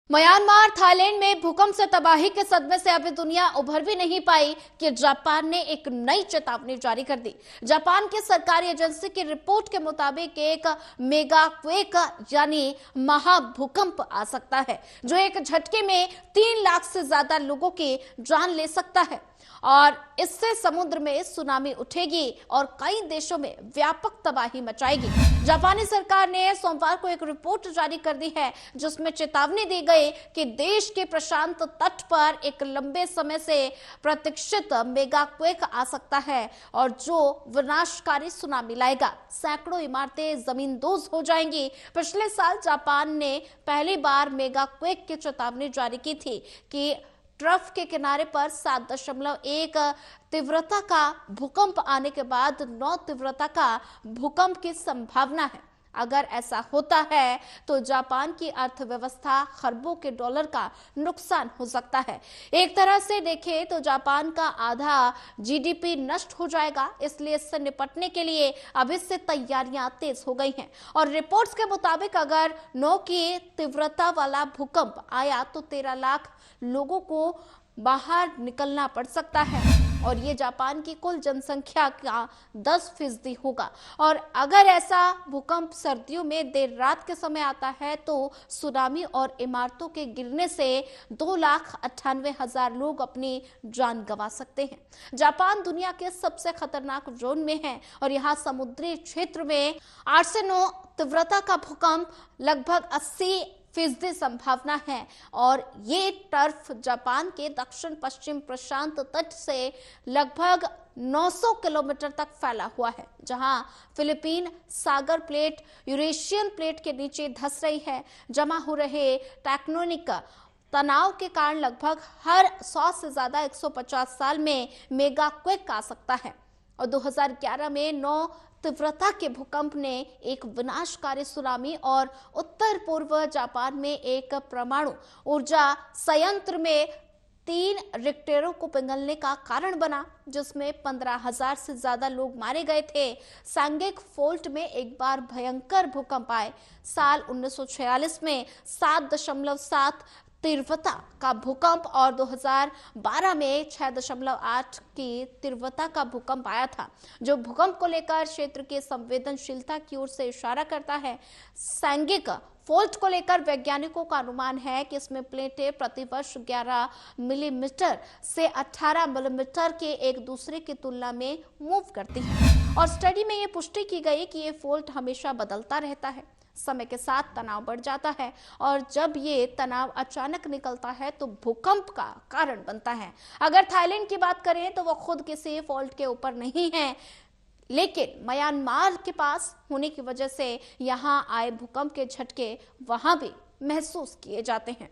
Myanmar Thailand में भूकंप से तबाही के सदमे से अभी दुनिया उभर भी नहीं पाई कि जापान ने एक नई चेतावनी जारी कर दी। जापान की सरकारी एजेंसी की रिपोर्ट के मुताबिक एक मेगाक्वेक यानी महाभूकंप आ सकता है जो एक झटके में 3 लाख से ज्यादा लोगों की जान ले सकता है और इससे समुद्र में सुनामी उठेगी और कई देशों में व्यापक तबाही मचाएगी। जापानी सरकार ने सोमवार को एक रिपोर्ट जारी कर दी है जिसमें चेतावनी दी गई कि देश के प्रशांत तट पर एक लंबे समय से प्रतीक्षित मेगाक्वेक आ सकता है और जो विनाशकारी सुनामी लाएगा। सैकड़ों इमारतें जमींदोज हो जाएंगी। पिछले साल जापान ने पहली बार मेगाक्वेक की चेतावनी जारी की थी कि ट्रफ के किनारे पर 7.1 तीव्रता का भूकंप आने के बाद 9 तीव्रता का भूकंप की संभावना है। अगर ऐसा होता है तो जापान की अर्थव्यवस्था खरबों के डॉलर का नुकसान हो सकता है। एक तरह से देखें तो जापान का आधा जीडीपी नष्ट हो जाएगा। इसलिए इससे निपटने के लिए अभी से तैयारियां तेज हो गई हैं और रिपोर्ट्स के मुताबिक अगर 9 की तीव्रता वाला भूकंप आया तो 13 लाख लोगों को बाहर निकलना पड़ सकता है और ये जापान की कुल जनसंख्या का 10% होगा। और अगर ऐसा भूकंप सर्दियों में देर रात के समय आता है तो सुनामी और इमारतों के गिरने से 2,98,000 लोग अपनी जान गंवा सकते हैं। जापान दुनिया के सबसे खतरनाक जोन में है और यहाँ समुद्री क्षेत्र में 8 से 9 तीव्रता का भूकंप लगभग 80% संभावना है और ये टर्फ जापान के दक्षिण पश्चिम प्रशांत तट से लगभग 900 किलोमीटर तक फैला हुआ है, जहां फिलीपीन सागर प्लेट यूरेशियन प्लेट के नीचे धंस रही है। जमा हो रहे टेक्टोनिक तनाव के कारण लगभग हर 100 से ज्यादा 150 साल में मेगाक्वेक आ सकता है और 2011 में 9 तीव्रता के भूकंप ने एक विनाशकारी सुनामी और उत्तर पूर्व जापान में एक परमाणु ऊर्जा संयंत्र में 3 रिक्टरों को पिघलने का कारण बना, जिसमें 15,000 से ज्यादा लोग मारे गए थे। सांगेक फोल्ट में एक बार भयंकर भूकंप आए। साल 1946 में 7.7 तीव्रता का भूकंप और 2012 में 6.8 की तीव्रता का भूकंप आया था, जो भूकंप को लेकर क्षेत्र की संवेदनशीलता की ओर से इशारा करता है। सांगेक फोल्ट को लेकर वैज्ञानिकों का अनुमान है कि इसमें प्लेटें प्रतिवर्ष 11 मिलीमीटर से 18 मिलीमीटर के एक दूसरे की तुलना में मूव करती हैं और स्टडी में ये पुष्टि की गई कि ये फोल्ट हमेशा बदलता रहता है। समय के साथ तनाव बढ़ जाता है और जब ये तनाव अचानक निकलता है तो भूकंप का कारण बनता है। अगर थाईलैंड की बात करें तो वो खुद किसी फॉल्ट के ऊपर नहीं है, लेकिन म्यांमार के पास होने की वजह से यहाँ आए भूकंप के झटके वहां भी महसूस किए जाते हैं।